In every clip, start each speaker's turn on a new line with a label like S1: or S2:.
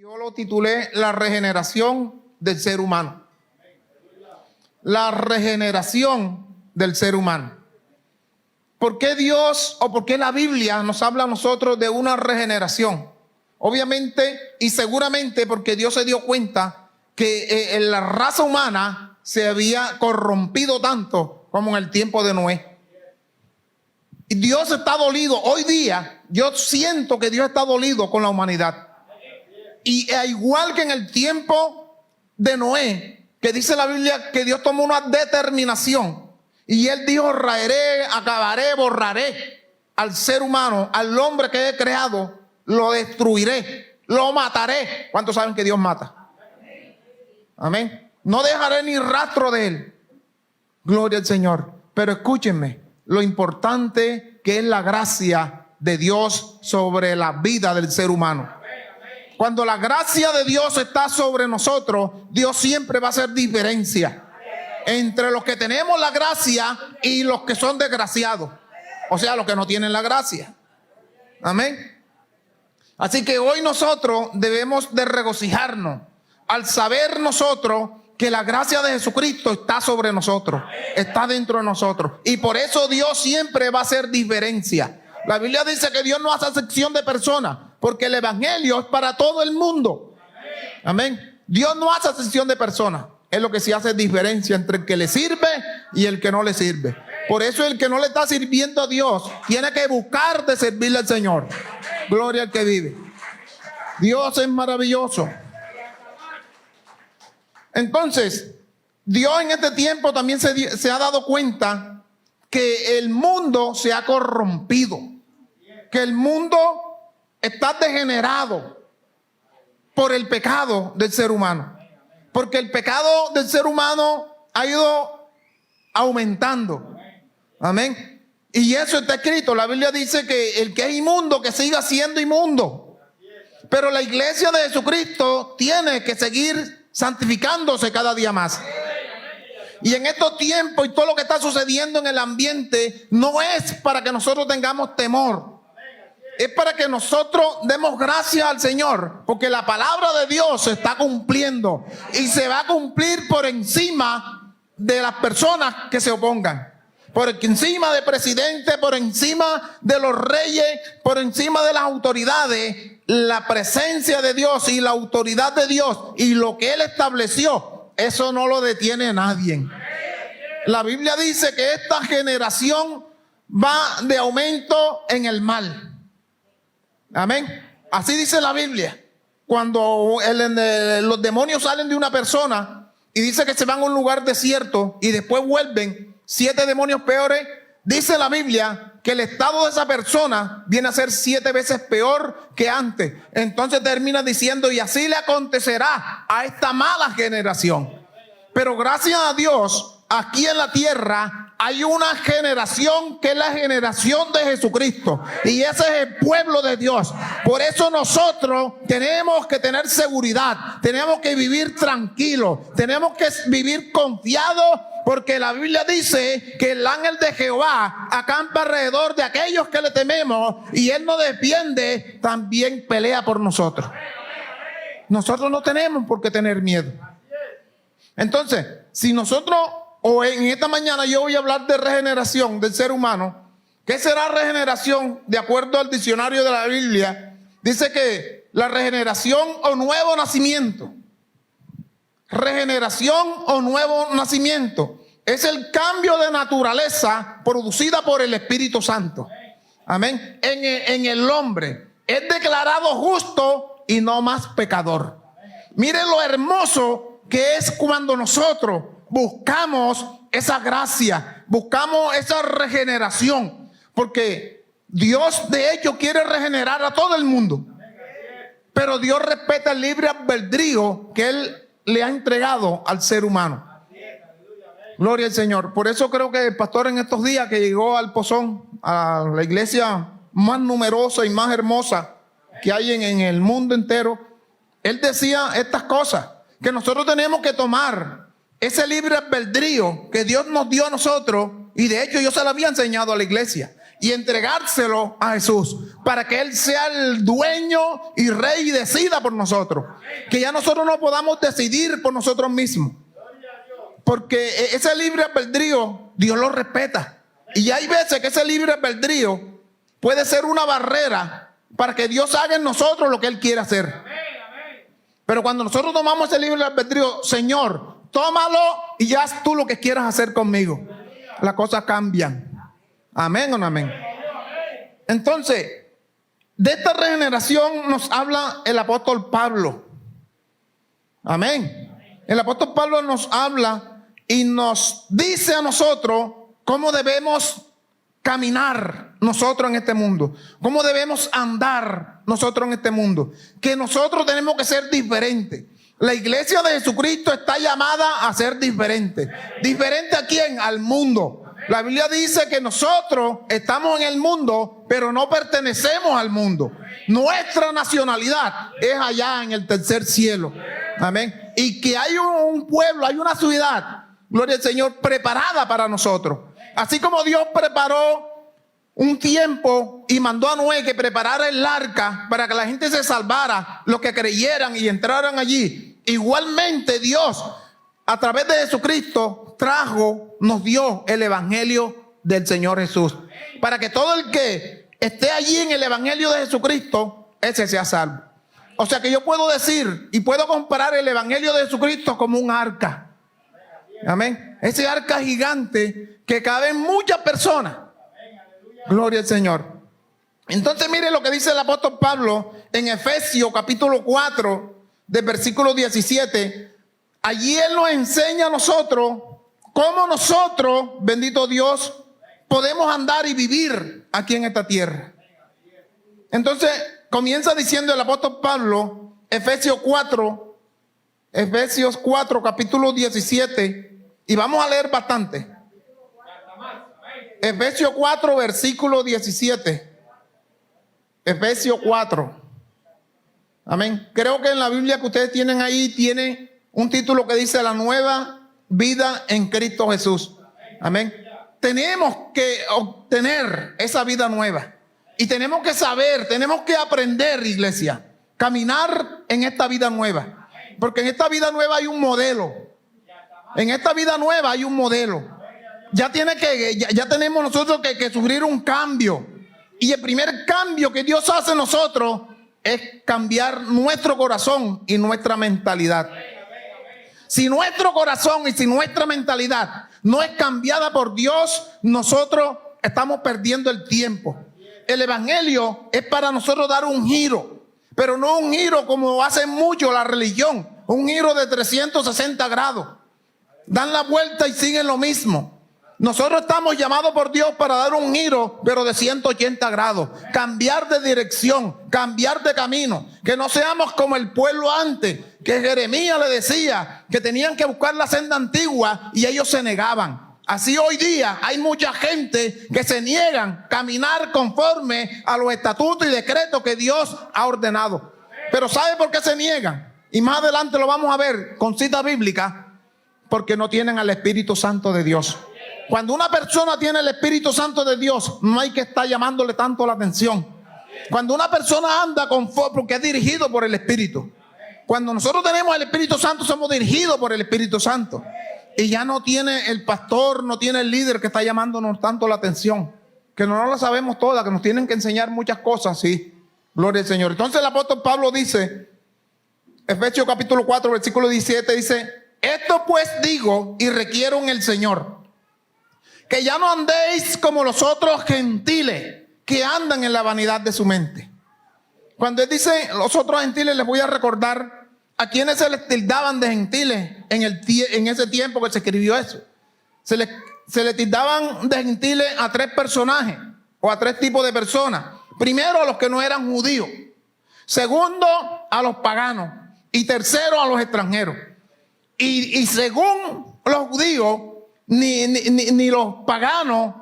S1: Yo lo titulé La regeneración del ser humano. La regeneración del ser humano. ¿Por qué Dios o por qué la Biblia nos habla a nosotros de una regeneración? Obviamente y seguramente porque Dios se dio cuenta que la raza humana se había corrompido tanto como en el tiempo de Noé. Y Dios está dolido. Hoy día yo siento que Dios está dolido con la humanidad. Y igual que en el tiempo de Noé, que dice la Biblia que Dios tomó una determinación. Y Él dijo: raeré, acabaré, borraré al ser humano, al hombre que he creado, lo destruiré, lo mataré. ¿Cuántos saben que Dios mata? Amén. No dejaré ni rastro de Él. Gloria al Señor. Pero escúchenme, lo importante que es la gracia de Dios sobre la vida del ser humano. Cuando la gracia de Dios está sobre nosotros, Dios siempre va a hacer diferencia entre los que tenemos la gracia y los que son desgraciados. O sea, los que no tienen la gracia. Amén. Así que hoy nosotros debemos de regocijarnos al saber nosotros que la gracia de Jesucristo está sobre nosotros, está dentro de nosotros. Y por eso Dios siempre va a hacer diferencia. La Biblia dice que Dios no hace acepción de personas, porque el evangelio es para todo el mundo. Amén. Dios no hace acepción de personas. Es lo que sí hace diferencia entre el que le sirve y el que no le sirve. Por eso el que no le está sirviendo a Dios tiene que buscar de servirle al Señor. Gloria al que vive. Dios es maravilloso. Entonces, Dios en este tiempo también se ha dado cuenta que el mundo se ha corrompido, que el mundo está degenerado por el pecado del ser humano. Porque el pecado del ser humano ha ido aumentando. Amén. Y eso está escrito. La Biblia dice que el que es inmundo, que siga siendo inmundo. Pero la iglesia de Jesucristo tiene que seguir santificándose cada día más. Y en estos tiempos y todo lo que está sucediendo en el ambiente no es para que nosotros tengamos temor. Es para que nosotros demos gracias al Señor, porque la palabra de Dios se está cumpliendo y se va a cumplir por encima de las personas que se opongan, por encima del presidente, por encima de los reyes, por encima de las autoridades. La presencia de Dios y la autoridad de Dios y lo que Él estableció, eso no lo detiene nadie. La Biblia dice que esta generación va de aumento en el mal. Amén. Así dice la Biblia. Cuando los demonios salen de una persona y dice que se van a un lugar desierto y después vuelven 7 demonios peores, dice la Biblia que el estado de esa persona viene a ser 7 veces peor que antes. Entonces termina diciendo: y así le acontecerá a esta mala generación. Pero gracias a Dios, aquí en la tierra hay una generación que es la generación de Jesucristo. Y ese es el pueblo de Dios. Por eso nosotros tenemos que tener seguridad. Tenemos que vivir tranquilos. Tenemos que vivir confiados. Porque la Biblia dice que el ángel de Jehová acampa alrededor de aquellos que le tememos. Y Él nos defiende, también pelea por nosotros. Nosotros no tenemos por qué tener miedo. Entonces, si nosotros, o en esta mañana yo voy a hablar de regeneración del ser humano. ¿Qué será regeneración? De acuerdo al diccionario de la Biblia, dice que la regeneración o nuevo nacimiento. Regeneración o nuevo nacimiento es el cambio de naturaleza producida por el Espíritu Santo. Amén. En el hombre es declarado justo y no más pecador. Miren lo hermoso que es cuando nosotros buscamos esa gracia, buscamos esa regeneración, porque Dios de hecho quiere regenerar a todo el mundo, pero Dios respeta el libre albedrío que Él le ha entregado al ser humano. Gloria al Señor. Por eso creo que el pastor en estos días que llegó al Pozón, a la iglesia más numerosa y más hermosa que hay en el mundo entero, él decía estas cosas, que nosotros tenemos que tomar ese libre albedrío que Dios nos dio a nosotros, y de hecho yo se lo había enseñado a la iglesia, y entregárselo a Jesús para que Él sea el dueño y rey y decida por nosotros. Que ya nosotros no podamos decidir por nosotros mismos. Porque ese libre albedrío Dios lo respeta. Y hay veces que ese libre albedrío puede ser una barrera para que Dios haga en nosotros lo que Él quiere hacer. Pero cuando nosotros tomamos ese libre albedrío, Señor, tómalo y ya haz tú lo que quieras hacer conmigo, las cosas cambian. Amén o no amén. Entonces, de esta regeneración nos habla el apóstol Pablo. Amén. El apóstol Pablo nos habla y nos dice a nosotros cómo debemos caminar nosotros en este mundo, cómo debemos andar nosotros en este mundo, que nosotros tenemos que ser diferentes. La iglesia de Jesucristo está llamada a ser diferente. ¿Diferente a quién? Al mundo. La Biblia dice que nosotros estamos en el mundo, pero no pertenecemos al mundo. Nuestra nacionalidad es allá en el tercer cielo. Amén. Y que hay un pueblo, hay una ciudad, gloria al Señor, preparada para nosotros. Así como Dios preparó un tiempo y mandó a Noé que preparara el arca para que la gente se salvara, los que creyeran y entraran allí. Igualmente Dios, a través de Jesucristo, nos dio el evangelio del Señor Jesús, para que todo el que esté allí en el evangelio de Jesucristo, ese sea salvo. O sea que yo puedo decir y puedo comparar el evangelio de Jesucristo como un arca. Amén. Ese arca gigante que caben muchas personas. Gloria al Señor. Entonces mire lo que dice el apóstol Pablo en Efesios capítulo 4 del versículo 17. Allí él nos enseña a nosotros cómo nosotros, bendito Dios, podemos andar y vivir aquí en esta tierra. Entonces comienza diciendo el apóstol Pablo, Efesios 4 capítulo 17, y vamos a leer bastante. Efesios 4 versículo 17. Efesios 4. Amén. Creo que en la Biblia que ustedes tienen ahí tiene un título que dice la nueva vida en Cristo Jesús. Amén. Tenemos que obtener esa vida nueva. Y tenemos que saber, tenemos que aprender, iglesia, caminar en esta vida nueva. Porque en esta vida nueva hay un modelo. En esta vida nueva hay un modelo. Ya tenemos nosotros que sufrir un cambio. Y el primer cambio que Dios hace en nosotros es cambiar nuestro corazón y nuestra mentalidad. Si nuestro corazón y si nuestra mentalidad no es cambiada por Dios, nosotros estamos perdiendo el tiempo. El evangelio es para nosotros dar un giro, pero no un giro como hace mucho la religión, un giro de 360 grados. Dan la vuelta y siguen lo mismo. Nosotros estamos llamados por Dios para dar un giro, pero de 180 grados. Cambiar de dirección, cambiar de camino. Que no seamos como el pueblo antes, que Jeremías le decía que tenían que buscar la senda antigua y ellos se negaban. Así hoy día hay mucha gente que se niegan a caminar conforme a los estatutos y decretos que Dios ha ordenado. Pero ¿sabe por qué se niegan? Y más adelante lo vamos a ver con cita bíblica. Porque no tienen al Espíritu Santo de Dios. Cuando una persona tiene el Espíritu Santo de Dios, no hay que estar llamándole tanto la atención. Cuando una persona anda conforme, porque es dirigido por el Espíritu. Cuando nosotros tenemos el Espíritu Santo, somos dirigidos por el Espíritu Santo. Y ya no tiene el pastor, no tiene el líder que está llamándonos tanto la atención. Que no la sabemos todas, que nos tienen que enseñar muchas cosas, sí. Gloria al Señor. Entonces el apóstol Pablo dice, Efesios capítulo 4, versículo 17, dice: esto pues digo y requiero en el Señor, que ya no andéis como los otros gentiles que andan en la vanidad de su mente. Cuando él dice los otros gentiles, les voy a recordar a quienes se les tildaban de gentiles en ese tiempo que se escribió eso. Se les tildaban de gentiles a tres personajes o a tres tipos de personas. Primero, a los que no eran judíos. Segundo, a los paganos. Y tercero, a los extranjeros. Y según los judíos, ni los paganos,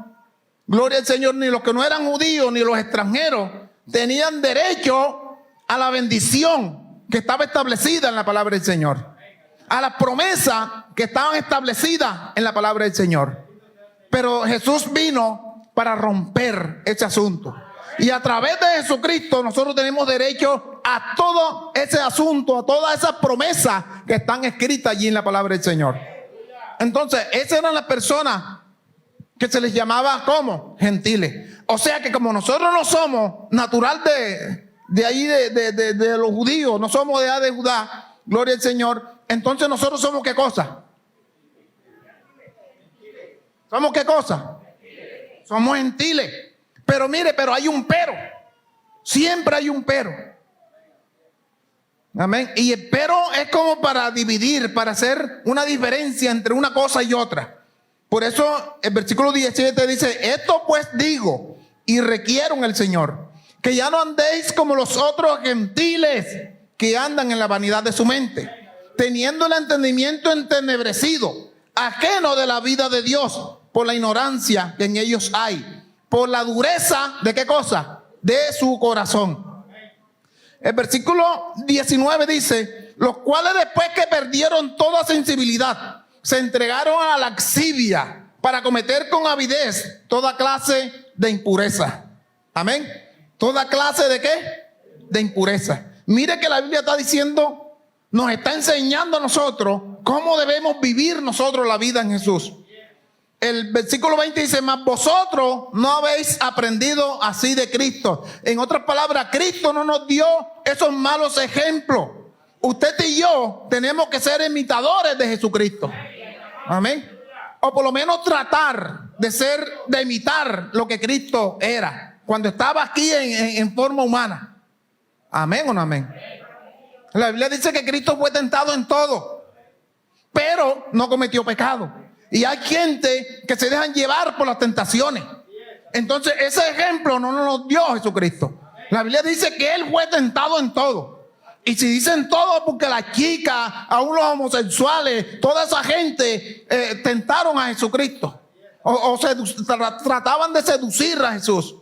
S1: gloria al Señor, ni los que no eran judíos, ni los extranjeros, tenían derecho a la bendición que estaba establecida en la palabra del Señor, a las promesas que estaban establecidas en la palabra del Señor. Pero Jesús vino para romper ese asunto. Y a través de Jesucristo nosotros tenemos derecho a todo ese asunto, a todas esas promesas que están escritas allí en la palabra del Señor. Entonces, esas eran las personas que se les llamaba, ¿cómo? Gentiles. O sea que como nosotros no somos natural de ahí de los judíos, no somos de allá de Judá, gloria al Señor, entonces nosotros somos ¿qué cosa? ¿Somos qué cosa? Somos gentiles. Pero mire, pero hay un pero. Siempre hay un pero. Amén. Y el pero es como para dividir, para hacer una diferencia entre una cosa y otra. Por eso el versículo 17 dice: esto pues digo y requiero en el Señor, que ya no andéis como los otros gentiles que andan en la vanidad de su mente, teniendo el entendimiento entenebrecido, ajeno de la vida de Dios, por la ignorancia que en ellos hay, por la dureza de ¿qué cosa? De su corazón. El versículo 19 dice: los cuales después que perdieron toda sensibilidad, se entregaron a la lascivia para cometer con avidez toda clase de impureza. Amén. ¿Toda clase de qué? De impureza. Mire que la Biblia está diciendo, nos está enseñando a nosotros cómo debemos vivir nosotros la vida en Jesús. El versículo 20 dice: mas vosotros no habéis aprendido así de Cristo. En otras palabras, Cristo no nos dio esos malos ejemplos. Usted y yo tenemos que ser imitadores de Jesucristo. Amén. O por lo menos tratar de imitar lo que Cristo era cuando estaba aquí en forma humana. Amén o no amén. La Biblia dice que Cristo fue tentado en todo, pero no cometió pecado. Y hay gente que se dejan llevar por las tentaciones. Entonces ese ejemplo no nos lo dio Jesucristo. La Biblia dice que Él fue tentado en todo. Y si dicen todo, porque las chicas, aún los homosexuales, toda esa gente tentaron a Jesucristo. O trataban de seducir a Jesús.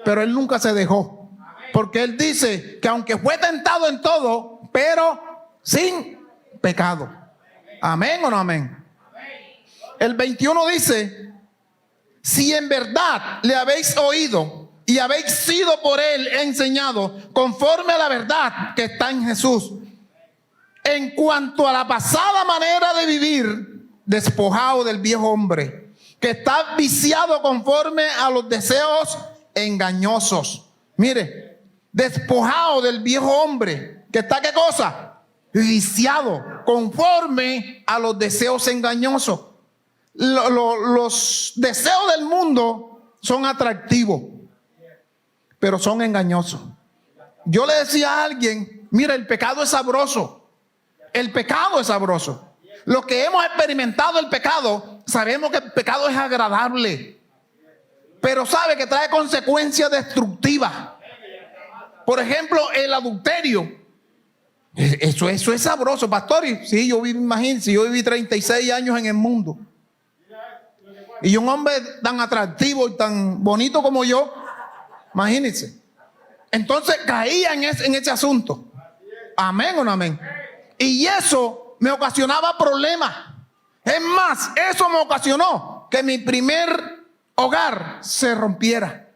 S1: Pero Él nunca se dejó. Porque Él dice que aunque fue tentado en todo, pero sin pecado. Amén o no amén. El 21 dice: si en verdad le habéis oído y habéis sido por Él enseñado conforme a la verdad que está en Jesús, en cuanto a la pasada manera de vivir, despojado del viejo hombre, que está viciado conforme a los deseos engañosos. Mire, despojado del viejo hombre, que está ¿qué cosa? Viciado conforme a los deseos engañosos. Los deseos del mundo son atractivos, pero son engañosos. Yo le decía a alguien: mira, el pecado es sabroso. El pecado es sabroso. Los que hemos experimentado el pecado, sabemos que el pecado es agradable, pero sabe que trae consecuencias destructivas. Por ejemplo, el adulterio. Eso es sabroso, pastor. Sí, imagínense, yo viví 36 años en el mundo. Y un hombre tan atractivo y tan bonito como yo, imagínense. Entonces caía en ese asunto. Amén o no amén. Y eso me ocasionaba problemas. Es más, eso me ocasionó que mi primer hogar se rompiera.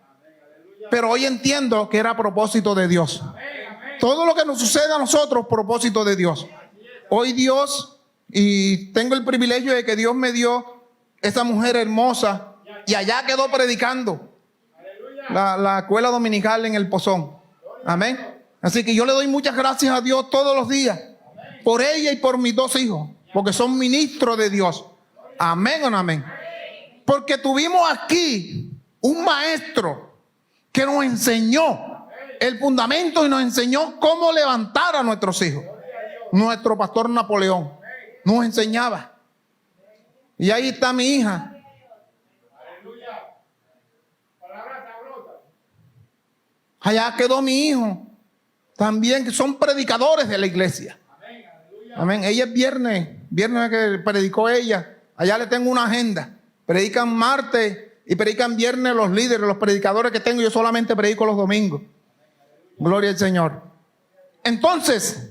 S1: Pero hoy entiendo que era a propósito de Dios. Todo lo que nos sucede a nosotros, propósito de Dios. Hoy Dios, y tengo el privilegio de que Dios me dio esa mujer hermosa, y allá quedó predicando la escuela dominical en el Pozón. Amén. Así que yo le doy muchas gracias a Dios todos los días por ella y por mis dos hijos, porque son ministros de Dios. Amén o no amén. Porque tuvimos aquí un maestro que nos enseñó el fundamento y nos enseñó cómo levantar a nuestros hijos. Nuestro pastor Napoleón nos enseñaba. Y ahí está mi hija. Allá quedó mi hijo. También, que son predicadores de la iglesia. Amén. Ella es viernes que predicó ella. Allá le tengo una agenda. Predican martes y predican viernes los líderes, los predicadores que tengo. Yo solamente predico los domingos. Gloria al Señor. Entonces,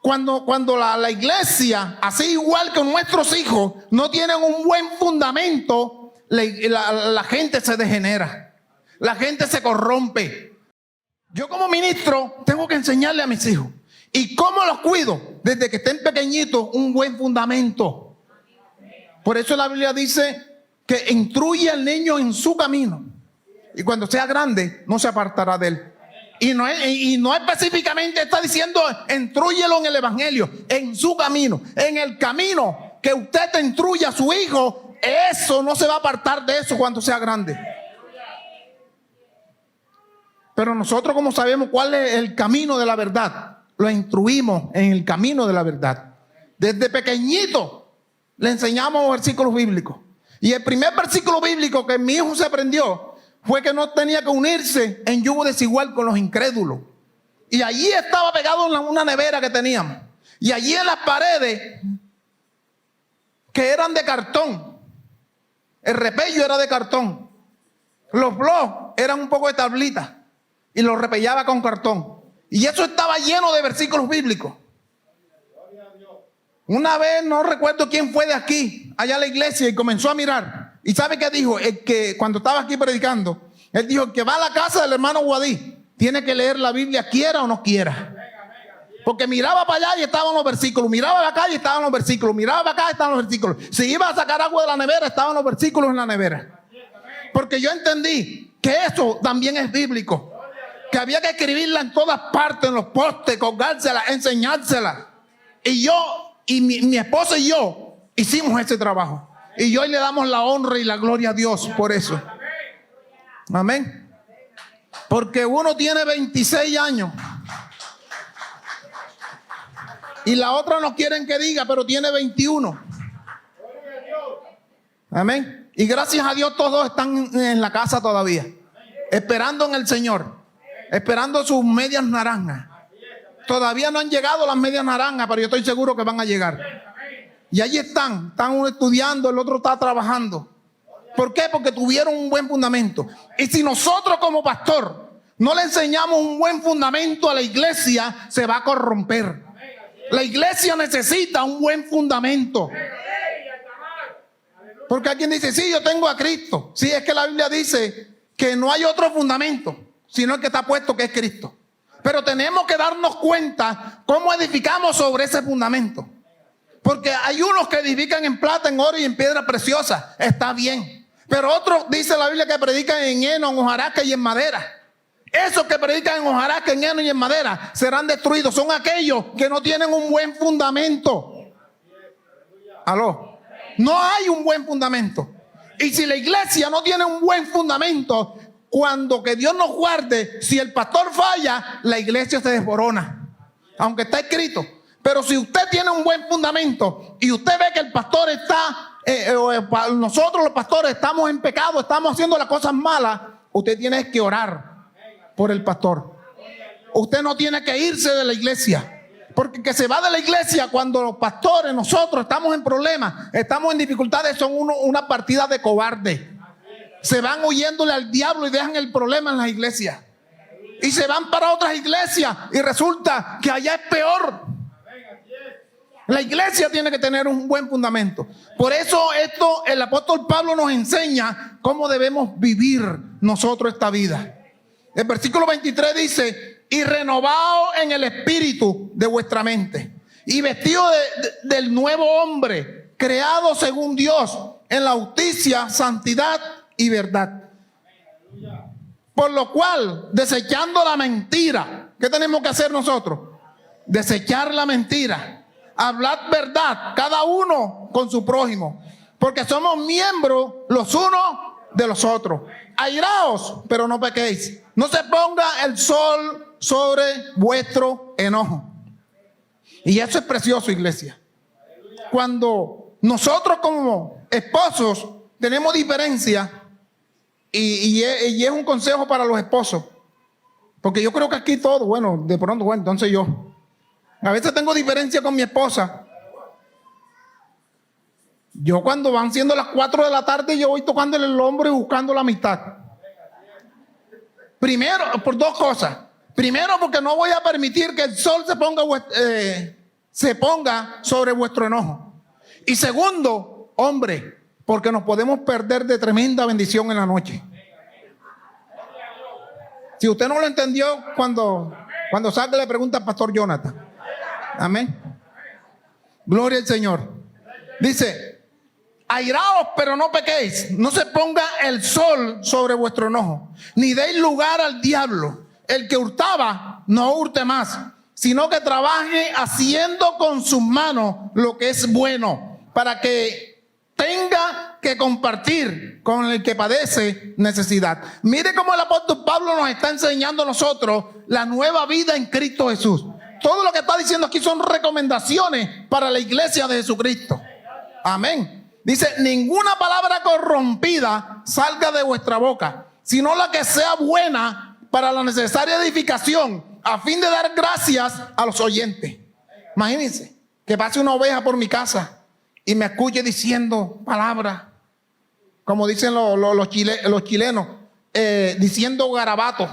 S1: cuando la iglesia, así igual que nuestros hijos, no tienen un buen fundamento, la gente se degenera, la gente se corrompe. Yo como ministro tengo que enseñarle a mis hijos. ¿Y cómo los cuido? Desde que estén pequeñitos, un buen fundamento. Por eso la Biblia dice que instruye al niño en su camino, y cuando sea grande no se apartará de él. Y no específicamente está diciendo instrúyelo en el evangelio, en su camino, en el camino que usted te instruya a su hijo. Eso no se va a apartar de eso cuando sea grande. Pero nosotros, como sabemos cuál es el camino de la verdad, lo instruimos en el camino de la verdad. Desde pequeñito le enseñamos versículos bíblicos. Y el primer versículo bíblico que mi hijo se aprendió fue que no tenía que unirse en yugo desigual con los incrédulos. Y allí estaba pegado en una nevera que teníamos. Y allí en las paredes, que eran de cartón, el repello era de cartón, los blogs eran un poco de tablitas y los repellaba con cartón. Y eso estaba lleno de versículos bíblicos. Una vez, no recuerdo quién fue de aquí, allá a la iglesia, y comenzó a mirar. ¿Y sabe qué dijo? El que cuando estaba aquí predicando, él dijo: el que va a la casa del hermano Guadí tiene que leer la Biblia, quiera o no quiera. Porque miraba para allá y estaban los versículos, miraba para acá y estaban los versículos, miraba para acá y estaban los versículos. Si iba a sacar agua de la nevera, estaban los versículos en la nevera. Porque yo entendí que eso también es bíblico, que había que escribirla en todas partes, en los postes, colgársela, enseñársela. Y yo y mi esposa y yo hicimos ese trabajo. Y hoy le damos la honra y la gloria a Dios por eso. Amén. Porque uno tiene 26 años y la otra no quieren que diga, pero tiene 21. Amén. Y gracias a Dios todos están en la casa todavía, esperando en el Señor, esperando sus medias naranjas. Todavía no han llegado las medias naranjas, pero yo estoy seguro que van a llegar. Y allí están uno estudiando, el otro está trabajando. ¿Por qué? Porque tuvieron un buen fundamento. Y si nosotros como pastor no le enseñamos un buen fundamento a la iglesia, se va a corromper. La iglesia necesita un buen fundamento. Porque alguien dice: sí, yo tengo a Cristo. Sí, es que la Biblia dice que no hay otro fundamento, sino el que está puesto, que es Cristo. Pero tenemos que darnos cuenta cómo edificamos sobre ese fundamento. Porque hay unos que edifican en plata, en oro y en piedra preciosa. Está bien. Pero otros, dice la Biblia, que predican en heno, en hojarasca y en madera. Esos que predican en hojarasca, en heno y en madera serán destruidos. Son aquellos que no tienen un buen fundamento. ¿Aló? No hay un buen fundamento. Y si la iglesia no tiene un buen fundamento, cuando que Dios nos guarde, si el pastor falla, la iglesia se desborona. Aunque está escrito. Pero si usted tiene un buen fundamento y usted ve que el pastor está, nosotros los pastores estamos en pecado, estamos haciendo las cosas malas, usted tiene que orar por el pastor. Usted no tiene que irse de la iglesia. Porque el que se va de la iglesia cuando los pastores, nosotros estamos en problemas, estamos en dificultades, son una partida de cobardes. Se van huyéndole al diablo y dejan el problema en las iglesias. Y se van para otras iglesias y resulta que allá es peor. La iglesia tiene que tener un buen fundamento. Por eso el apóstol Pablo nos enseña cómo debemos vivir nosotros esta vida. El versículo 23 dice: y renovaos en el espíritu de vuestra mente, y vestido del nuevo hombre, creado según Dios, en la justicia, santidad y verdad. Por lo cual, desechando la mentira, ¿qué tenemos que hacer nosotros? Desechar la mentira. Hablad verdad, cada uno con su prójimo, porque somos miembros los unos de los otros. Airaos, pero no pequéis. No se ponga el sol sobre vuestro enojo. Y eso es precioso, iglesia. Cuando nosotros como esposos tenemos diferencia, y es un consejo para los esposos, porque yo creo que aquí todo, bueno, de pronto, bueno, entonces yo a veces tengo diferencia con mi esposa. Yo cuando van siendo las 4 de la tarde, yo voy tocándole el hombro y buscando la amistad. Primero, por dos cosas. Primero, porque no voy a permitir que el sol se ponga sobre vuestro enojo. Y segundo, hombre, porque nos podemos perder de tremenda bendición en la noche. Si usted no lo entendió, cuando salga le pregunta al pastor Jonathan. Amén. Gloria al Señor. Dice: airaos, pero no pequéis. No se ponga el sol sobre vuestro enojo, ni deis lugar al diablo. El que hurtaba, no hurte más, sino que trabaje haciendo con sus manos lo que es bueno, para que tenga que compartir con el que padece necesidad. Mire cómo el apóstol Pablo nos está enseñando a nosotros la nueva vida en Cristo Jesús. Todo lo que está diciendo aquí son recomendaciones para la iglesia de Jesucristo. Amén. Dice: ninguna palabra corrompida salga de vuestra boca, sino la que sea buena para la necesaria edificación, a fin de dar gracias a los oyentes. Imagínense que pase una oveja por mi casa y me escuche diciendo palabras, como dicen los chilenos, diciendo garabatos.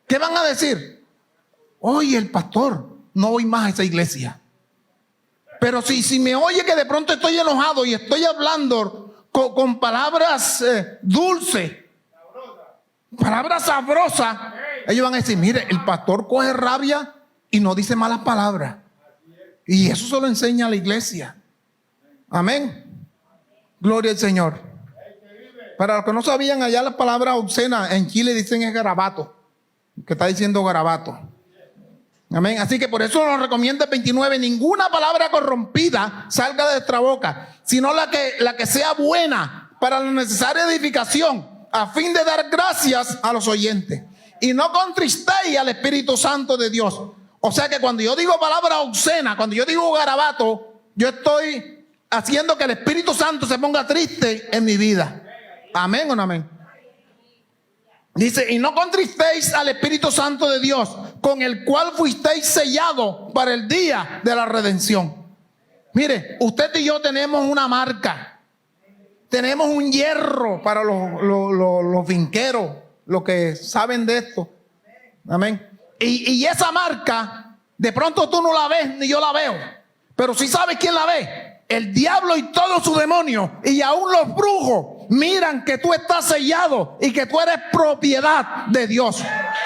S1: ¿Qué van a decir? Oye, el pastor, no voy más a esa iglesia. Pero si me oye que de pronto estoy enojado y estoy hablando con palabras dulces, palabras sabrosas, ellos van a decir: mire, el pastor coge rabia y no dice malas palabras. Y eso se lo enseña a la iglesia. Amén. Gloria al Señor. Para los que no sabían, allá las palabras obscenas en Chile dicen es garabato, que está diciendo garabato. Amén. Así que por eso nos recomienda el 29: ninguna palabra corrompida salga de nuestra boca, sino la que sea buena para la necesaria edificación, a fin de dar gracias a los oyentes. Y no contristéis al Espíritu Santo de Dios. O sea que cuando yo digo palabra obscena, cuando yo digo garabato, yo estoy haciendo que el Espíritu Santo se ponga triste en mi vida. Amén o no amén. Dice: y no contristéis al Espíritu Santo de Dios, con el cual fuisteis sellados para el día de la redención. Mire, usted y yo tenemos una marca. Tenemos un hierro para los vinqueros, los que saben de esto. Amén. Y esa marca, de pronto tú no la ves, ni yo la veo. Pero sí sabes quién la ve: el diablo y todos sus demonios. Y aún los brujos miran que tú estás sellado y que tú eres propiedad de Dios.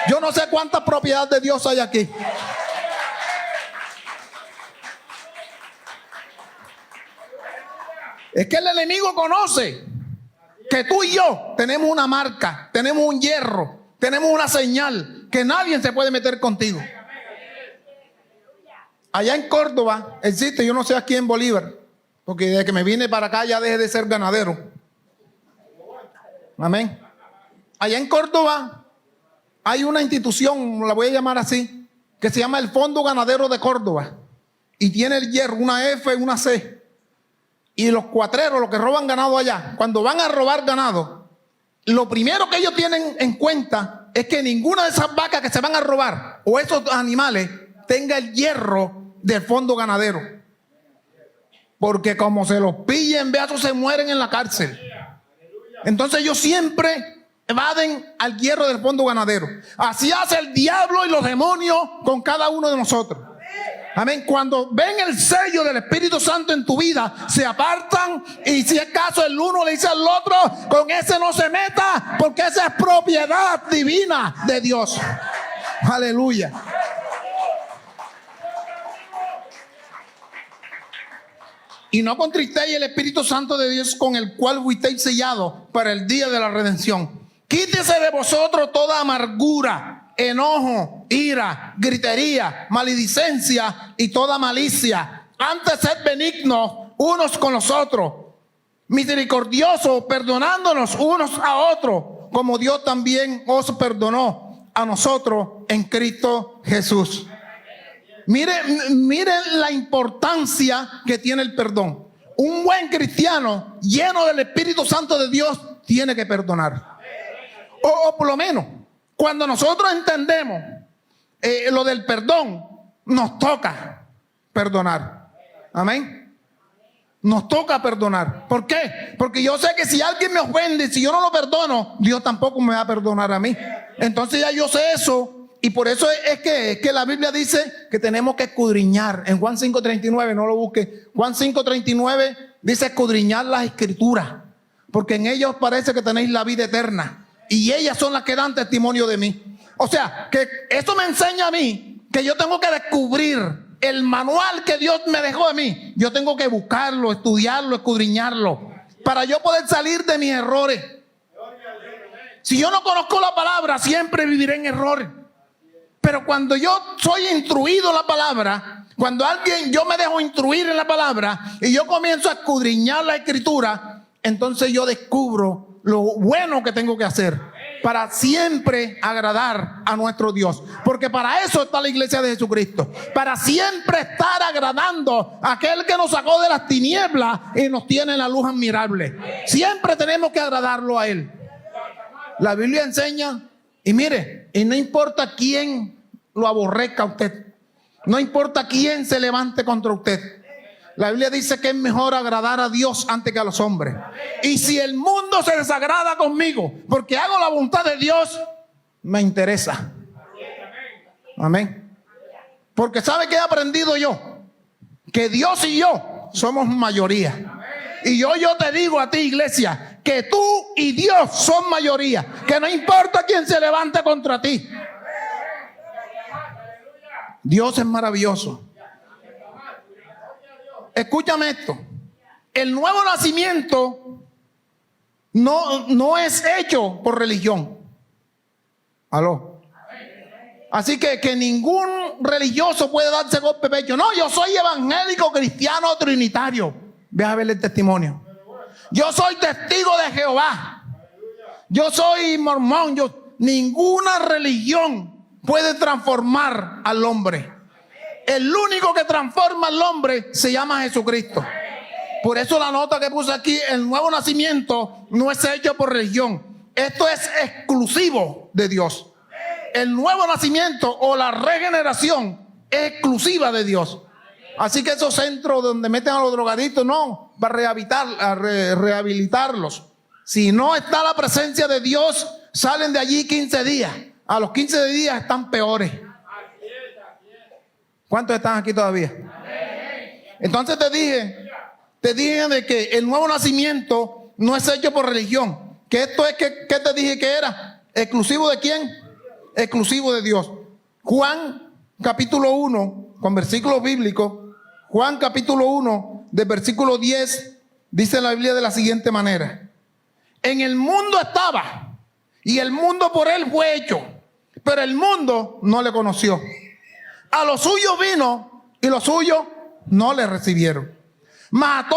S1: Yo no sé cuántas propiedades de Dios hay aquí. Es que el enemigo conoce que tú y yo tenemos una marca, tenemos un hierro, tenemos una señal, que nadie se puede meter contigo. Allá en Córdoba existe, yo no sé aquí en Bolívar, porque desde que me vine para acá ya dejé de ser ganadero. Amén. Allá en Córdoba hay una institución, la voy a llamar así, que se llama el Fondo Ganadero de Córdoba. Y tiene el hierro, una F y una C. Y los cuatreros, los que roban ganado allá, cuando van a robar ganado, lo primero que ellos tienen en cuenta es que ninguna de esas vacas que se van a robar, o esos animales, tenga el hierro del fondo ganadero. Porque como se los pillen, beatos, se mueren en la cárcel. Entonces ellos siempre evaden al hierro del fondo ganadero. Así hace el diablo y los demonios con cada uno de nosotros. Amén. Cuando ven el sello del Espíritu Santo en tu vida, se apartan, y si es caso el uno le dice al otro: con ese no se meta, porque esa es propiedad divina de Dios. Aleluya. Y no contristéis el Espíritu Santo de Dios, con el cual fuisteis sellados para el día de la redención. Quítese de vosotros toda amargura, enojo, ira, gritería, maledicencia y toda malicia. Antes sed benignos unos con los otros, misericordiosos, perdonándonos unos a otros, como Dios también os perdonó a nosotros en Cristo Jesús. Miren la importancia que tiene el perdón. Un buen cristiano lleno del Espíritu Santo de Dios tiene que perdonar. O por lo menos, cuando nosotros entendemos lo del perdón, nos toca perdonar. Amén. Nos toca perdonar. ¿Por qué? Porque yo sé que si alguien me ofende, si yo no lo perdono, Dios tampoco me va a perdonar a mí. Entonces ya yo sé eso. Y por eso es que la Biblia dice que tenemos que escudriñar. En Juan 5:39, no lo busque. Juan 5:39 dice escudriñar las escrituras, porque en ellos parece que tenéis la vida eterna. Y ellas son las que dan testimonio de mí. O sea, que eso me enseña a mí que yo tengo que descubrir el manual que Dios me dejó a mí. Yo tengo que buscarlo, estudiarlo, escudriñarlo, para yo poder salir de mis errores. Si yo no conozco la palabra, siempre viviré en errores. Pero cuando yo soy instruido en la palabra, cuando yo me dejo instruir en la palabra y yo comienzo a escudriñar la escritura, entonces yo descubro lo bueno que tengo que hacer para siempre agradar a nuestro Dios. Porque para eso está la iglesia de Jesucristo, para siempre estar agradando a aquel que nos sacó de las tinieblas y nos tiene en la luz admirable. Siempre tenemos que agradarlo a Él. La Biblia enseña, y mire, y no importa quién lo aborrezca a usted, no importa quién se levante contra usted, la Biblia dice que es mejor agradar a Dios antes que a los hombres. Y si el mundo se desagrada conmigo porque hago la voluntad de Dios, me interesa. Amén. Porque ¿sabe qué he aprendido yo? Que Dios y yo somos mayoría. Y yo te digo a ti, iglesia, que tú y Dios son mayoría. Que no importa quién se levante contra ti. Dios es maravilloso. Escúchame esto. El nuevo nacimiento no es hecho por religión. ¿Aló? Así que ningún religioso puede darse golpe de pecho. No, yo soy evangélico, cristiano, trinitario. Ve a ver el testimonio. Yo soy testigo de Jehová. Yo soy mormón. Ninguna religión puede transformar al hombre. El único que transforma al hombre se llama Jesucristo. Por eso la nota que puse aquí, el nuevo nacimiento no es hecho por religión. Esto es exclusivo de Dios. El nuevo nacimiento o la regeneración es exclusiva de Dios. Así que esos centros donde meten a los drogadictos, no, para rehabilitarlos. Si no está la presencia de Dios, salen de allí 15 días. A los 15 días están peores. ¿Cuántos están aquí todavía? Entonces te dije de que el nuevo nacimiento no es hecho por religión. Que esto es, ¿qué te dije que era? ¿Exclusivo de quién? Exclusivo de Dios. Juan capítulo 1, con versículos bíblicos. Juan capítulo 1, del versículo 10, dice la Biblia de la siguiente manera. En el mundo estaba, y el mundo por él fue hecho, pero el mundo no le conoció. A los suyos vino, y los suyos no le recibieron. Mas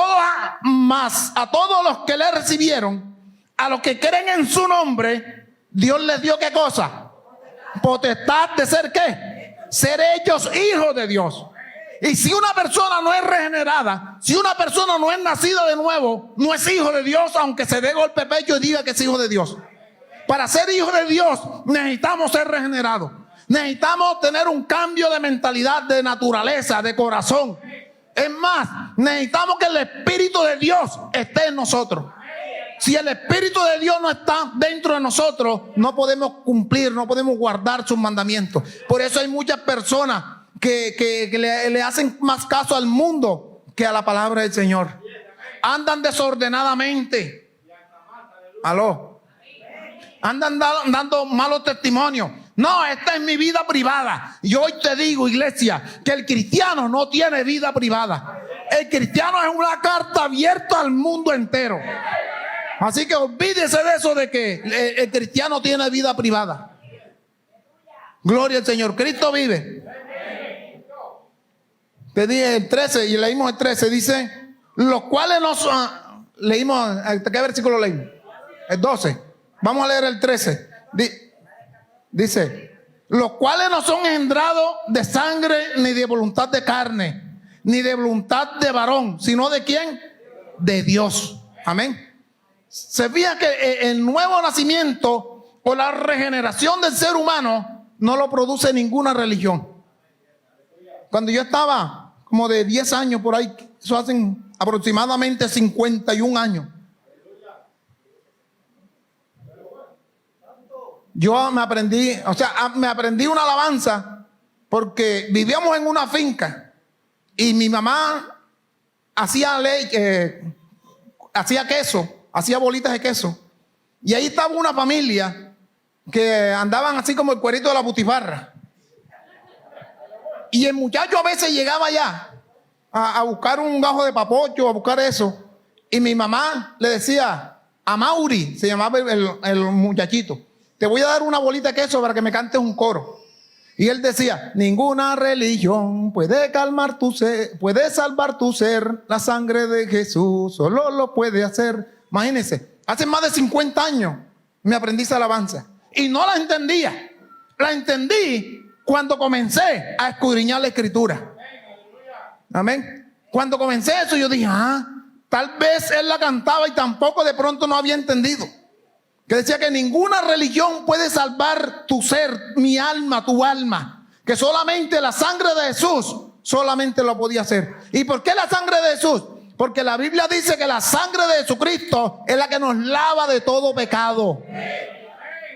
S1: a todos los que le recibieron, a los que creen en su nombre, Dios les dio ¿qué cosa? Potestad de ser ¿qué? Ser hechos hijos de Dios. Y si una persona no es regenerada, si una persona no es nacida de nuevo, no es hijo de Dios, aunque se dé golpe de pecho y diga que es hijo de Dios. Para ser hijo de Dios necesitamos ser regenerados. Necesitamos tener un cambio de mentalidad, de naturaleza, de corazón. Es más, necesitamos que el Espíritu de Dios esté en nosotros. Si el Espíritu de Dios no está dentro de nosotros, no podemos cumplir, no podemos guardar sus mandamientos. Por eso hay muchas personas que le hacen más caso al mundo que a la palabra del Señor. Andan desordenadamente. Aló. Andan dando malos testimonios. No, esta es mi vida privada. Y hoy te digo, iglesia, que el cristiano no tiene vida privada. El cristiano es una carta abierta al mundo entero. Así que olvídese de eso de que el cristiano tiene vida privada. Gloria al Señor. Cristo vive. Te dije el 13 y leímos el 13. Dice, los cuales nos... leímos, ¿qué versículo leímos? El 12. Vamos a leer el 13. Dice, los cuales no son engendrados de sangre, ni de voluntad de carne, ni de voluntad de varón, sino de ¿quién? De Dios. Amén. Se fija que el nuevo nacimiento o la regeneración del ser humano no lo produce ninguna religión. Cuando yo estaba como de 10 años por ahí, eso hacen aproximadamente 51 años. Yo me aprendí una alabanza porque vivíamos en una finca y mi mamá hacía queso, hacía bolitas de queso. Y ahí estaba una familia que andaban así como el cuerito de la butifarra. Y el muchacho a veces llegaba allá a buscar un gajo de papocho, a buscar eso. Y mi mamá le decía a Mauri, se llamaba el muchachito, te voy a dar una bolita de queso para que me cantes un coro. Y él decía, ninguna religión puede calmar tu ser, puede salvar tu ser, la sangre de Jesús solo lo puede hacer. Imagínense, hace más de 50 años me aprendí esa alabanza y no la entendía. La entendí cuando comencé a escudriñar la escritura. Amén. Cuando comencé eso yo dije, tal vez él la cantaba y tampoco de pronto no había entendido. Que decía que ninguna religión puede salvar tu ser, mi alma, tu alma. Que solamente la sangre de Jesús solamente lo podía hacer. ¿Y por qué la sangre de Jesús? Porque la Biblia dice que la sangre de Jesucristo es la que nos lava de todo pecado.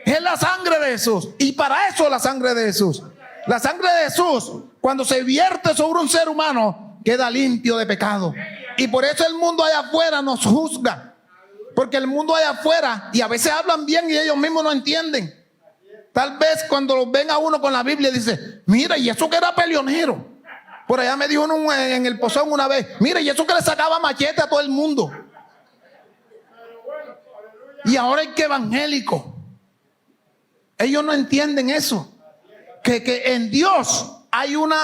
S1: Es la sangre de Jesús. Y para eso la sangre de Jesús. La sangre de Jesús, cuando se vierte sobre un ser humano, queda limpio de pecado. Y por eso el mundo allá afuera nos juzga. Porque el mundo allá afuera, y a veces hablan bien y ellos mismos no entienden. Tal vez cuando los ven a uno con la Biblia dice, mira, y eso que era peleonero. Por allá me dijo uno en el Pozón una vez, mira, y eso que le sacaba machete a todo el mundo. Y ahora hay que evangélico. Ellos no entienden eso. Que en Dios hay una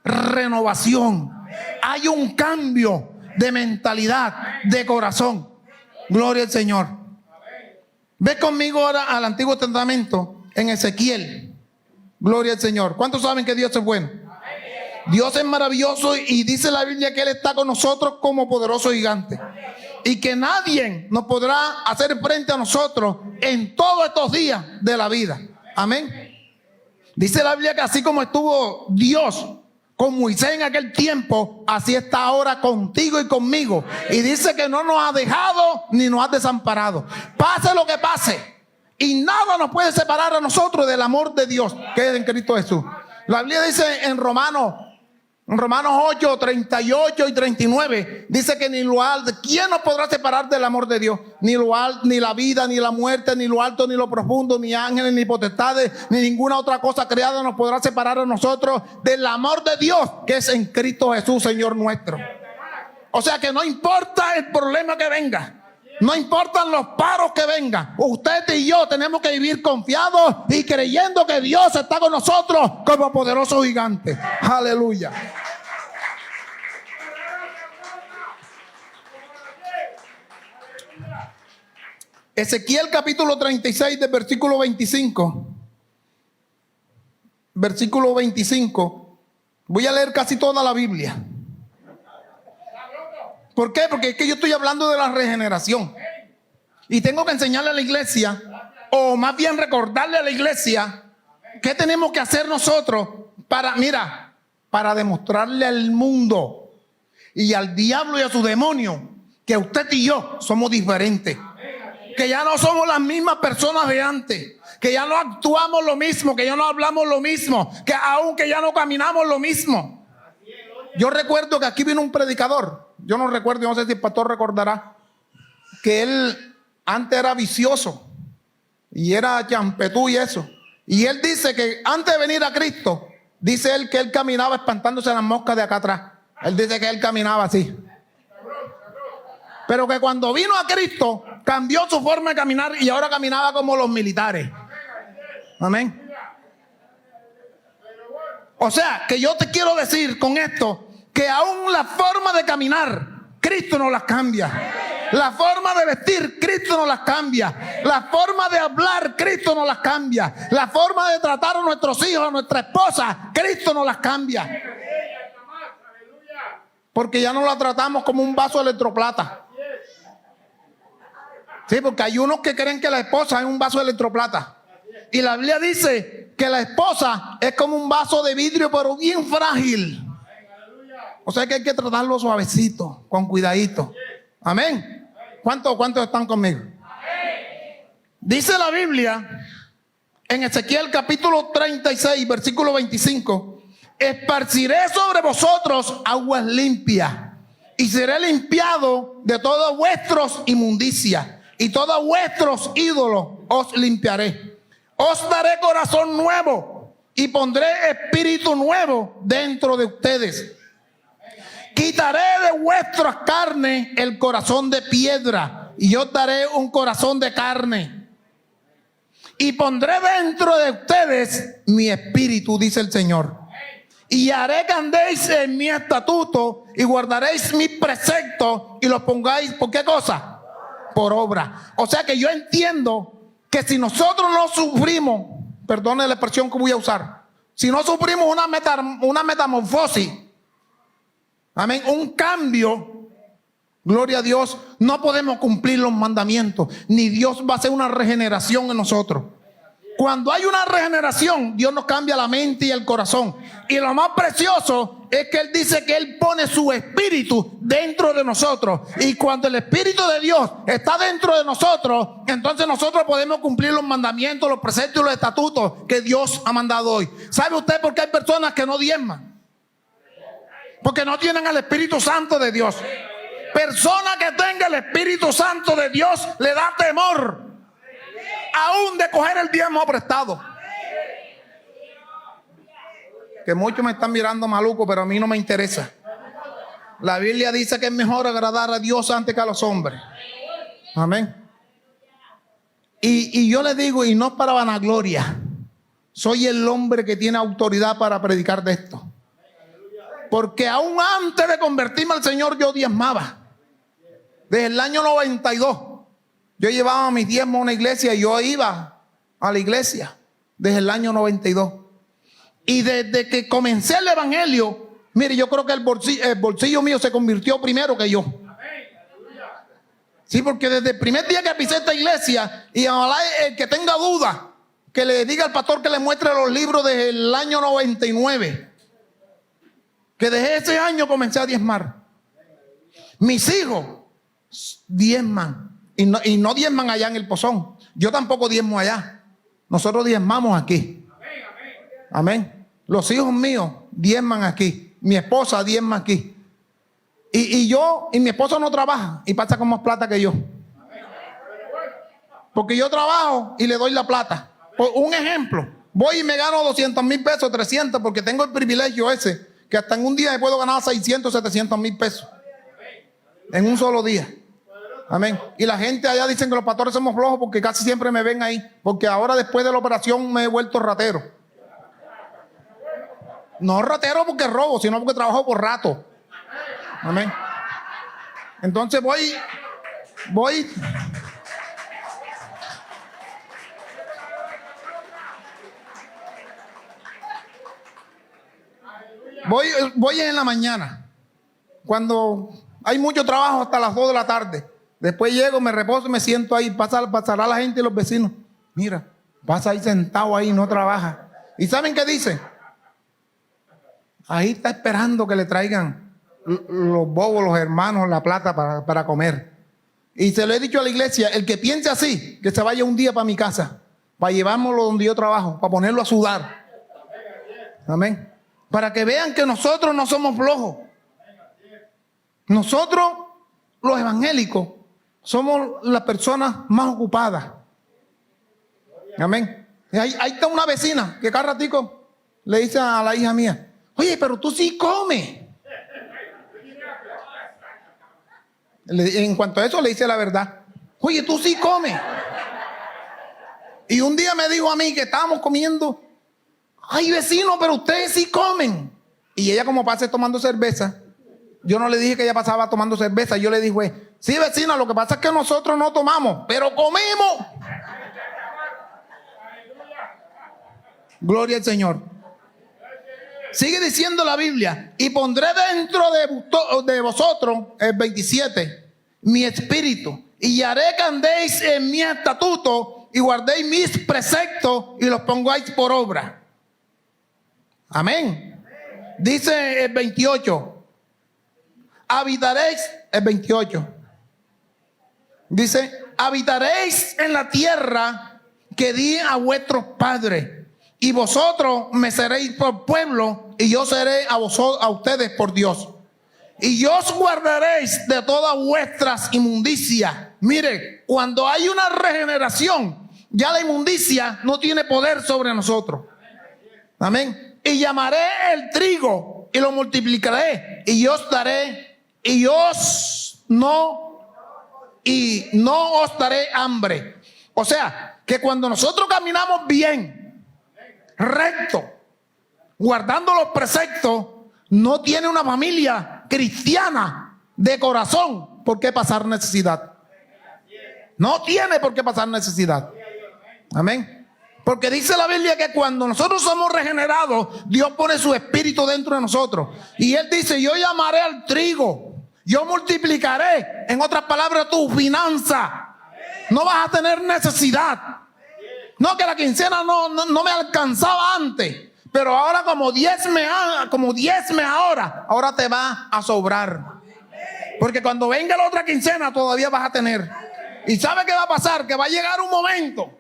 S1: renovación, hay un cambio de mentalidad, de corazón. Gloria al Señor. Ve conmigo ahora al Antiguo Testamento en Ezequiel. Gloria al Señor. ¿Cuántos saben que Dios es bueno? Dios es maravilloso y dice la Biblia que Él está con nosotros como poderoso gigante. Y que nadie nos podrá hacer frente a nosotros en todos estos días de la vida. Amén. Dice la Biblia que así como estuvo Dios con Moisés en aquel tiempo, así está ahora contigo y conmigo. Y dice que no nos ha dejado ni nos ha desamparado. Pase lo que pase. Y nada nos puede separar a nosotros del amor de Dios que es en Cristo Jesús. La Biblia dice en Romanos 8, 38 y 39, dice que ni lo alto, ¿quién nos podrá separar del amor de Dios? Ni lo alto, ni la vida, ni la muerte, ni lo alto, ni lo profundo, ni ángeles, ni potestades, ni ninguna otra cosa creada nos podrá separar a nosotros del amor de Dios que es en Cristo Jesús, Señor nuestro. O sea que no importa el problema que venga, no importan los paros que vengan, usted y yo tenemos que vivir confiados y creyendo que Dios está con nosotros como poderoso gigante. Aleluya. Ezequiel capítulo 36 del versículo 25. Versículo 25. Voy a leer casi toda la Biblia. ¿Por qué? Porque es que yo estoy hablando de la regeneración. Y tengo que enseñarle a la iglesia, o más bien recordarle a la iglesia, qué tenemos que hacer nosotros para demostrarle al mundo y al diablo y a su demonio que usted y yo somos diferentes. Que ya no somos las mismas personas de antes. Que ya no actuamos lo mismo, que ya no hablamos lo mismo, que aunque ya no caminamos lo mismo. Yo recuerdo que aquí vino un predicador. Yo no recuerdo, yo no sé si el pastor recordará, que él antes era vicioso y era champetú y eso. Y él dice que antes de venir a Cristo, dice él que él caminaba espantándose las moscas de acá atrás. Él dice que él caminaba así. Pero que cuando vino a Cristo, cambió su forma de caminar y ahora caminaba como los militares. Amén. O sea, que yo te quiero decir con esto, que aún la forma de caminar, Cristo nos las cambia. La forma de vestir, Cristo nos las cambia. La forma de hablar, Cristo nos las cambia. La forma de tratar a nuestros hijos, a nuestra esposa, Cristo nos las cambia. Porque ya no la tratamos como un vaso de electroplata. Sí, porque hay unos que creen que la esposa es un vaso de electroplata. Y la Biblia dice que la esposa es como un vaso de vidrio, pero bien frágil. O sea que hay que tratarlo suavecito, con cuidadito. Amén. ¿Cuántos están conmigo? Dice la Biblia en Ezequiel capítulo 36, versículo 25, esparciré sobre vosotros aguas limpias y seré limpiado de todas vuestras inmundicias y todos vuestros ídolos os limpiaré. Os daré corazón nuevo y pondré espíritu nuevo dentro de ustedes. Quitaré de vuestras carnes el corazón de piedra y yo daré un corazón de carne. Y pondré dentro de ustedes mi espíritu, dice el Señor. Y haré que andéis en mi estatuto y guardaréis mis preceptos y los pongáis, ¿por qué cosa? Por obra. O sea que yo entiendo que si nosotros no sufrimos, perdone la expresión que voy a usar, si no sufrimos una metamorfosis, amén, un cambio, gloria a Dios, no podemos cumplir los mandamientos, ni Dios va a hacer una regeneración en nosotros. Cuando hay una regeneración, Dios nos cambia la mente y el corazón. Y lo más precioso es que Él dice que Él pone su espíritu dentro de nosotros. Y cuando el espíritu de Dios está dentro de nosotros, entonces nosotros podemos cumplir los mandamientos, los preceptos y los estatutos que Dios ha mandado hoy. ¿Sabe usted por qué hay personas que no diezman? Porque no tienen el Espíritu Santo de Dios. Persona que tenga el Espíritu Santo de Dios le da temor aún de coger el diezmo prestado. Que muchos me están mirando maluco, pero a mí no me interesa. La Biblia dice que es mejor agradar a Dios antes que a los hombres. Amén. Y yo le digo, y no es para vanagloria, soy el hombre que tiene autoridad para predicar de esto. Porque aún antes de convertirme al Señor yo diezmaba. Desde el año 92 yo llevaba mis diezmos a una iglesia y yo iba a la iglesia desde el año 92. Y desde que comencé el evangelio, mire, yo creo que el bolsillo mío se convirtió primero que yo. Sí, porque desde el primer día que pisé esta iglesia, y ojalá el que tenga duda, que le diga al pastor que le muestre los libros desde el año 99. Que desde ese año comencé a diezmar. Mis hijos diezman. Y no diezman allá en el Pozón. Yo tampoco diezmo allá. Nosotros diezmamos aquí. Amén. Los hijos míos diezman aquí. Mi esposa diezma aquí. Y mi esposa no trabaja y pasa con más plata que yo. Porque yo trabajo y le doy la plata. Por un ejemplo, voy y me gano 200,000 pesos, 300, porque tengo el privilegio ese, que hasta en un día me puedo ganar 600, 700,000 pesos. En un solo día. Amén. Y la gente allá dicen que los pastores somos flojos porque casi siempre me ven ahí. Porque ahora después de la operación me he vuelto ratero. No ratero porque robo, sino porque trabajo por rato. Amén. Entonces voy en la mañana, cuando hay mucho trabajo hasta las 2 de la tarde. Después llego, me reposo y me siento ahí. Pasará la gente y los vecinos. Mira, pasa ahí sentado ahí, no trabaja. ¿Y saben qué dice? Ahí está esperando que le traigan los bobos, los hermanos, la plata para comer. Y se lo he dicho a la iglesia, el que piense así, que se vaya un día para mi casa, para llevármelo donde yo trabajo, para ponerlo a sudar. Amén. Para que vean que nosotros no somos flojos. Nosotros, los evangélicos, somos las personas más ocupadas. Amén. Ahí está una vecina que cada ratico le dice a la hija mía: oye, pero tú sí comes. En cuanto a eso le dice la verdad: oye, tú sí comes. Y un día me dijo a mí que estábamos comiendo: ay, vecino, pero ustedes sí comen. Y ella, como pasa tomando cerveza, yo no le dije que ella pasaba tomando cerveza. Yo le dije: sí, vecina, lo que pasa es que nosotros no tomamos, pero comemos. Gloria al Señor. Sigue diciendo la Biblia: y pondré dentro de vosotros, el 27, mi espíritu, y haré que andéis en mi estatuto y guardéis mis preceptos y los pongáis por obra. Amén. Dice el 28. Habitaréis, el 28. Dice: habitaréis en la tierra que di a vuestros padres, y vosotros me seréis por pueblo, y yo seré a ustedes por Dios. Y yo os guardaréis de todas vuestras inmundicias. Mire, cuando hay una regeneración, ya la inmundicia no tiene poder sobre nosotros. Amén. Y llamaré el trigo y lo multiplicaré, y os daré, no os daré hambre. O sea, que cuando nosotros caminamos bien, recto, guardando los preceptos, no tiene una familia cristiana de corazón por qué pasar necesidad. No tiene por qué pasar necesidad. Amén. Porque dice la Biblia que cuando nosotros somos regenerados, Dios pone su espíritu dentro de nosotros. Y Él dice, yo llamaré al trigo, yo multiplicaré. En otras palabras, tu finanza. No vas a tener necesidad. No, que la quincena no me alcanzaba antes, pero ahora como diezme ahora te va a sobrar. Porque cuando venga la otra quincena todavía vas a tener. ¿Y sabe qué va a pasar? Que va a llegar un momento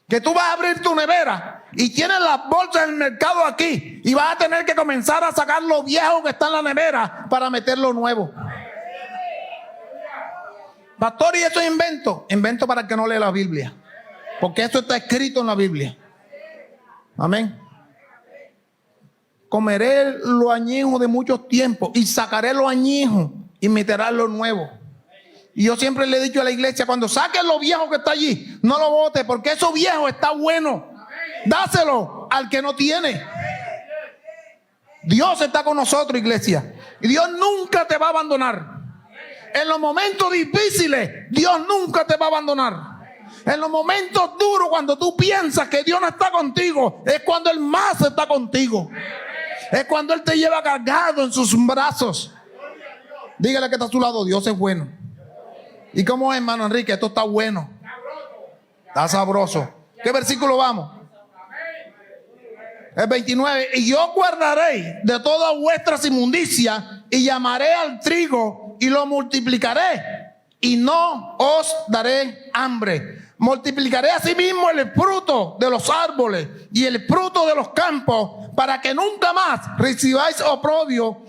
S1: que tú vas a abrir tu nevera y tienes las bolsas del mercado aquí y vas a tener que comenzar a sacar lo viejo que está en la nevera para meter lo nuevo. Pastor, ¿y eso es invento? Invento para el que no lee la Biblia, porque esto está escrito en la Biblia. Amén. Comeré lo añejo de muchos tiempos y sacaré lo añejo y meteré lo nuevo. Y yo siempre le he dicho a la iglesia, cuando saquen lo viejo que está allí, no lo bote, porque eso viejo está bueno. Dáselo al que no tiene. Dios está con nosotros, iglesia, y Dios nunca te va a abandonar. En los momentos difíciles, Dios nunca te va a abandonar. En los momentos duros, cuando tú piensas que Dios no está contigo, es cuando Él más está contigo. Es cuando Él te lleva cargado en sus brazos. Dígale que está a su lado, Dios es bueno. ¿Y cómo es, hermano Enrique? Esto está bueno. Está sabroso. ¿Qué versículo vamos? El 29. Y yo guardaré de todas vuestras inmundicias y llamaré al trigo y lo multiplicaré y no os daré hambre. Multiplicaré asimismo el fruto de los árboles y el fruto de los campos para que nunca más recibáis oprobio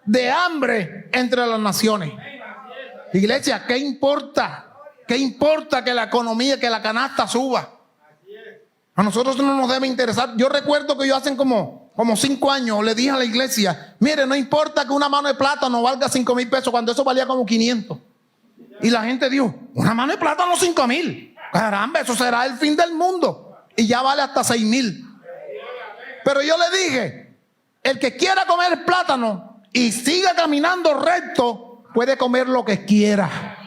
S1: de hambre entre las naciones. Iglesia, ¿qué importa? ¿Qué importa que la economía, que la canasta suba? A nosotros no nos debe interesar. Yo recuerdo que yo hace como 5 años le dije a la iglesia, mire, no importa que una mano de plátano valga 5,000 pesos cuando eso valía como 500. Y la gente dijo, una mano de plátano 5,000. Caramba, eso será el fin del mundo. Y ya vale hasta 6,000. Pero yo le dije, el que quiera comer plátano y siga caminando recto, puede comer lo que quiera.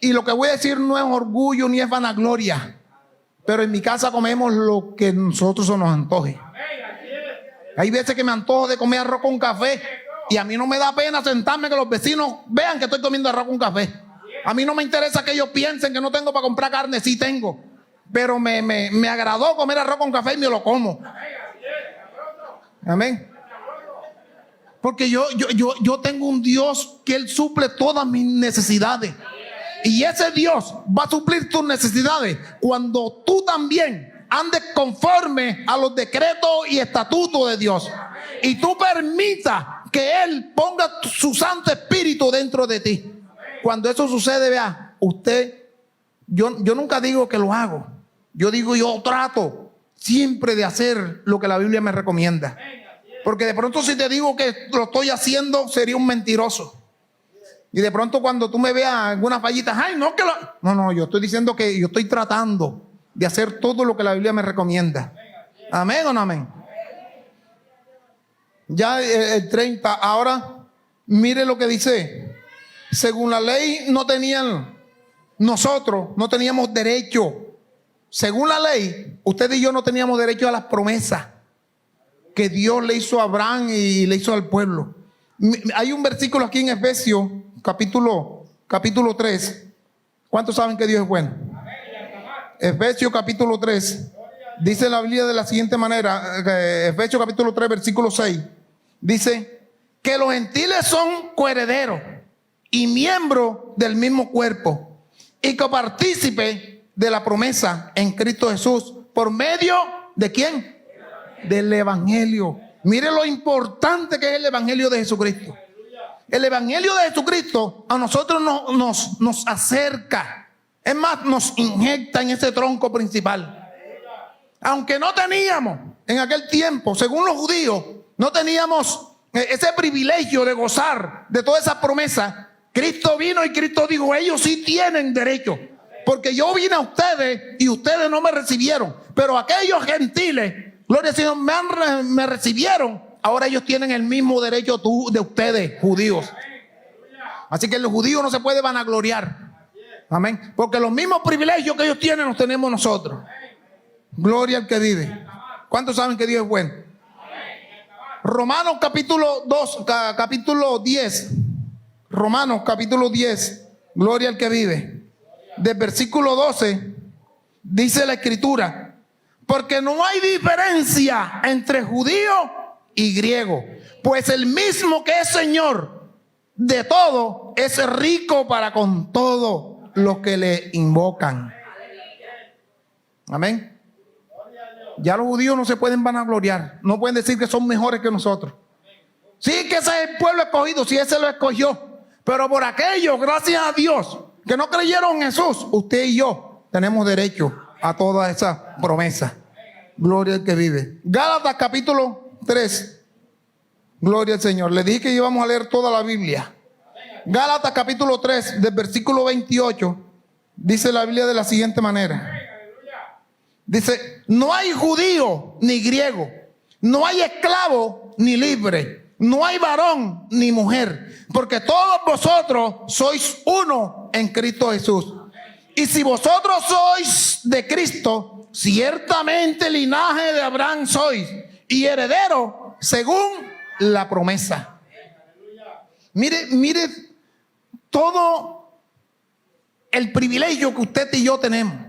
S1: Y lo que voy a decir no es orgullo ni es vanagloria, pero en mi casa comemos lo que nosotros se nos antoje. Hay veces que me antojo de comer arroz con café y a mí no me da pena sentarme que los vecinos vean que estoy comiendo arroz con café. A mí no me interesa que ellos piensen que no tengo para comprar carne. Sí tengo, pero me agradó comer arroz con café y me lo como. Amén. Porque yo tengo un Dios que Él suple todas mis necesidades. Y ese Dios va a suplir tus necesidades cuando tú también andes conforme a los decretos y estatutos de Dios. Y tú permitas que Él ponga su Santo Espíritu dentro de ti. Cuando eso sucede, vea, yo nunca digo que lo hago. Yo trato siempre de hacer lo que la Biblia me recomienda. Porque de pronto si te digo que lo estoy haciendo, sería un mentiroso. Y de pronto cuando tú me veas algunas fallitas, ay, no, que no, yo estoy diciendo que yo estoy tratando de hacer todo lo que la Biblia me recomienda. Amén o no amén. Ya el 30, ahora mire lo que dice. Según la ley nosotros no teníamos derecho. Según la ley, usted y yo no teníamos derecho a las promesas que Dios le hizo a Abraham y le hizo al pueblo. Hay un versículo aquí en Efesios capítulo 3. ¿Cuántos saben que Dios es bueno? Efesios capítulo 3 dice la Biblia de la siguiente manera. Efesios capítulo 3 versículo 6 dice que los gentiles son coherederos y miembros del mismo cuerpo y copartícipes de la promesa en Cristo Jesús. ¿Por medio de quién? Del Evangelio. Mire lo importante que es el Evangelio de Jesucristo. El Evangelio de Jesucristo a nosotros nos acerca. Es más, nos inyecta en ese tronco principal. Aunque no teníamos en aquel tiempo, según los judíos, no teníamos ese privilegio de gozar de toda esa promesa. Cristo vino y Cristo dijo, ellos sí tienen derecho, porque yo vine a ustedes y ustedes no me recibieron, pero aquellos gentiles, gloria al Señor, me recibieron. Ahora ellos tienen el mismo derecho de ustedes, judíos. Así que los judíos no se puede vanagloriar. Amén. Porque los mismos privilegios que ellos tienen los tenemos nosotros. Gloria al que vive. ¿Cuántos saben que Dios es bueno? Romanos capítulo 2, capítulo 10. Romanos capítulo 10. Gloria al que vive. Del versículo 12 dice la escritura: porque no hay diferencia entre judío y griego, pues el mismo que es Señor de todo es rico para con todos los que le invocan. Amén. Ya los judíos no se pueden vanagloriar, no pueden decir que son mejores que nosotros. Sí, que ese es el pueblo escogido, sí, ese lo escogió, pero por aquellos, gracias a Dios, que no creyeron en Jesús, usted y yo tenemos derecho a toda esa promesa. Gloria al que vive. Gálatas capítulo 3. Gloria al Señor. Le dije que íbamos a leer toda la Biblia. Gálatas capítulo 3, del versículo 28, dice la Biblia de la siguiente manera. Dice, no hay judío ni griego, no hay esclavo ni libre, no hay varón ni mujer, porque todos vosotros sois uno en Cristo Jesús. Y si vosotros sois de Cristo, ciertamente linaje de Abraham sois y heredero según la promesa. Mire todo el privilegio que usted y yo tenemos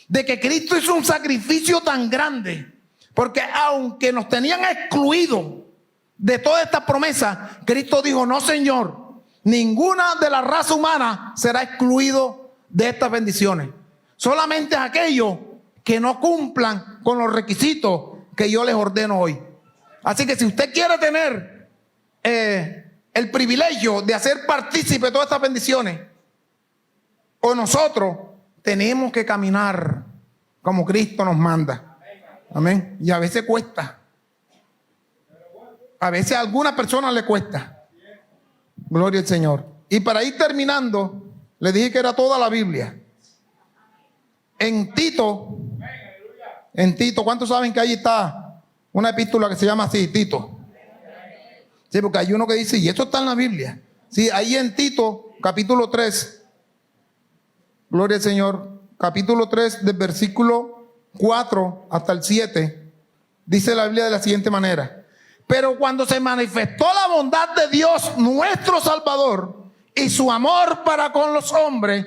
S1: de que Cristo hizo un sacrificio tan grande, porque aunque nos tenían excluidos de toda esta promesa, Cristo dijo, no Señor, ninguna de la raza humana será excluido de estas bendiciones, solamente aquellos que no cumplan con los requisitos que yo les ordeno hoy. Así que si usted quiere tener el privilegio de hacer partícipe de todas estas bendiciones, o nosotros tenemos que caminar como Cristo nos manda. Amén. Y a veces cuesta. A veces a algunas personas le cuesta. Gloria al Señor. Y para ir terminando, le dije que era toda la Biblia. En Tito, ¿cuántos saben que ahí está una epístola que se llama así, Tito? Sí, porque hay uno que dice, y esto está en la Biblia. Sí, ahí en Tito, capítulo 3. Gloria al Señor. Capítulo 3, del versículo 4 hasta el 7. Dice la Biblia de la siguiente manera. Pero cuando se manifestó la bondad de Dios, nuestro Salvador, y su amor para con los hombres,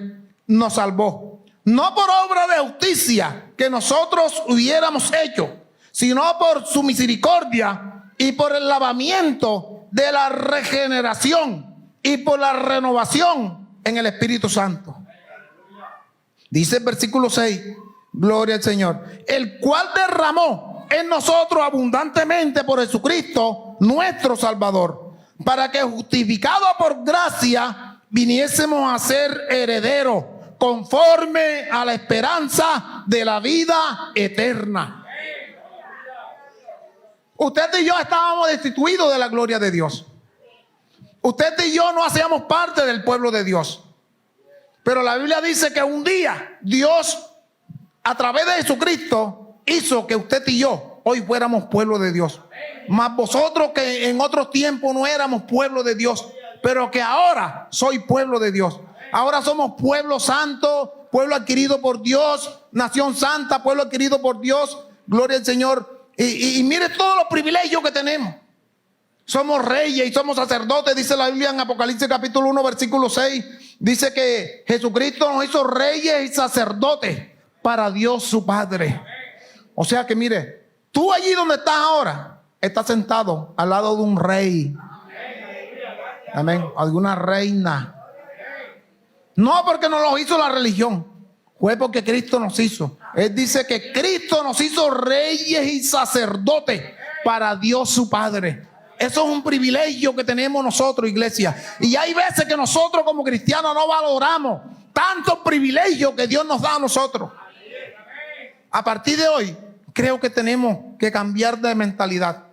S1: nos salvó. No por obra de justicia que nosotros hubiéramos hecho, sino por su misericordia y por el lavamiento de la regeneración y por la renovación en el Espíritu Santo. Dice el versículo 6, gloria al Señor, el cual derramó en nosotros abundantemente por Jesucristo, nuestro Salvador, para que justificado por gracia viniésemos a ser herederos conforme a la esperanza de la vida eterna. Usted y yo estábamos destituidos de la gloria de Dios. Usted y yo no hacíamos parte del pueblo de Dios. Pero la Biblia dice que un día Dios, a través de Jesucristo, hizo que usted y yo hoy fuéramos pueblo de Dios. Mas vosotros que en otros tiempos no éramos pueblo de Dios, pero que ahora soy pueblo de Dios. Ahora somos pueblo santo, pueblo adquirido por Dios, nación santa, pueblo adquirido por Dios. Gloria al Señor. Y mire todos los privilegios que tenemos. Somos reyes y somos sacerdotes, dice la Biblia en Apocalipsis capítulo 1, versículo 6. Dice que Jesucristo nos hizo reyes y sacerdotes para Dios su Padre. O sea que mire, tú allí donde estás ahora, estás sentado al lado de un rey. Amén. Alguna reina. No porque nos lo hizo la religión Fue porque Cristo nos hizo. Él dice que Cristo nos hizo reyes y sacerdotes para Dios su Padre. Eso es un privilegio que tenemos nosotros, iglesia. Y hay veces que nosotros como cristianos no valoramos tantos privilegios que Dios nos da a nosotros. A partir de hoy, creo que tenemos que cambiar de mentalidad.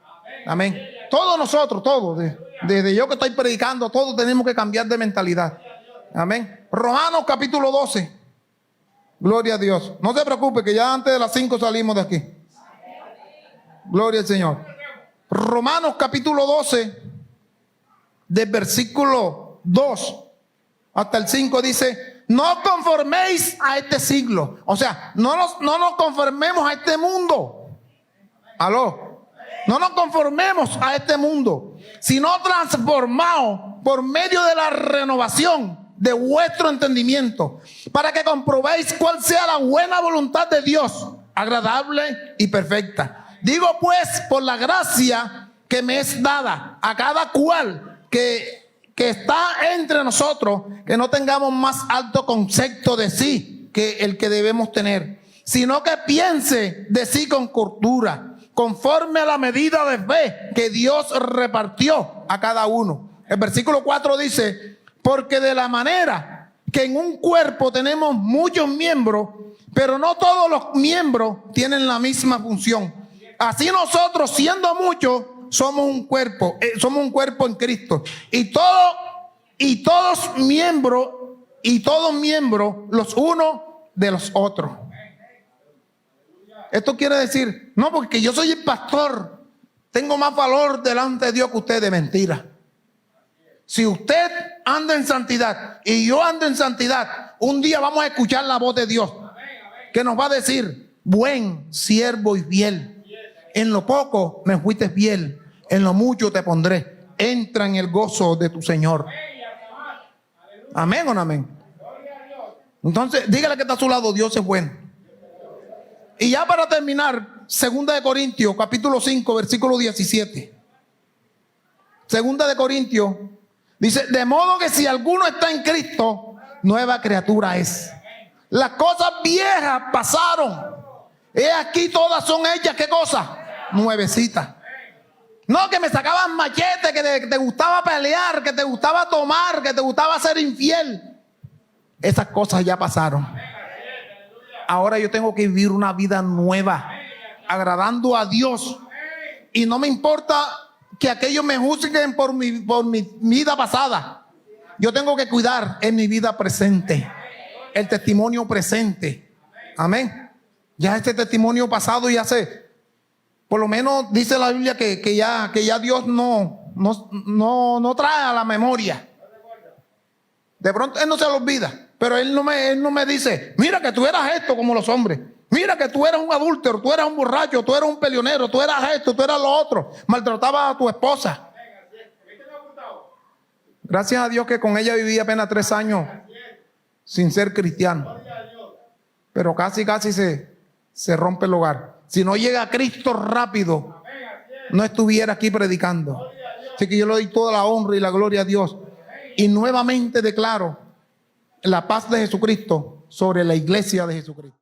S1: Amén. Todos nosotros, todos, desde yo que estoy predicando, todos tenemos que cambiar de mentalidad. Amén. Romanos capítulo 12. Gloria a Dios. No se preocupe que ya antes de las 5 salimos de aquí. Gloria al Señor. Romanos capítulo 12, del versículo 2 hasta el 5 dice: no conforméis a este siglo. O sea, no nos conformemos a este mundo. Aló. No nos conformemos a este mundo, sino transformaos por medio de la renovación de vuestro entendimiento, para que comprobéis cuál sea la buena voluntad de Dios, agradable y perfecta. Digo pues, por la gracia que me es dada a cada cual que está entre nosotros, que no tengamos más alto concepto de sí que el que debemos tener, sino que piense de sí con cordura, conforme a la medida de fe que Dios repartió a cada uno. El versículo 4 dice: porque de la manera que en un cuerpo tenemos muchos miembros, pero no todos los miembros tienen la misma función. Así nosotros, siendo muchos, somos un cuerpo en Cristo. Y todos miembros los unos de los otros. Esto quiere decir, no, porque yo soy el pastor, tengo más valor delante de Dios que usted. De mentira. Si usted anda en santidad y yo ando en santidad, un día vamos a escuchar la voz de Dios que nos va a decir: buen siervo y fiel, en lo poco me fuiste fiel, en lo mucho te pondré, entra en el gozo de tu Señor. Amén o no amén. Entonces dígale que está a su lado: Dios es bueno. Y ya para terminar, 2 Corintios capítulo 5 versículo 17. 2 Corintios dice: de modo que si alguno está en Cristo, nueva criatura es. Las cosas viejas pasaron, he aquí todas son ellas, ¿qué cosa? Nuevecitas. No que me sacaban machete, que te gustaba pelear, que te gustaba tomar, que te gustaba ser infiel. Esas cosas ya pasaron. Ahora yo tengo que vivir una vida nueva, agradando a Dios. Y no me importa que aquellos me juzguen por mi vida pasada. Yo tengo que cuidar en mi vida presente, el testimonio presente. Amén. Ya este testimonio pasado ya sé. Por lo menos dice la Biblia que ya Dios no trae a la memoria. De pronto Él no se lo olvida, pero Él no me dice: mira que tú eras esto, como los hombres. Mira que tú eras un adúltero, tú eras un borracho, tú eras un peleonero, tú eras esto, tú eras lo otro. Maltratabas a tu esposa. Gracias a Dios que con ella viví apenas 3 años sin ser cristiano. Pero casi se rompe el hogar. Si no llega Cristo rápido, no estuviera aquí predicando. Así que yo le doy toda la honra y la gloria a Dios. Y nuevamente declaro la paz de Jesucristo sobre la iglesia de Jesucristo.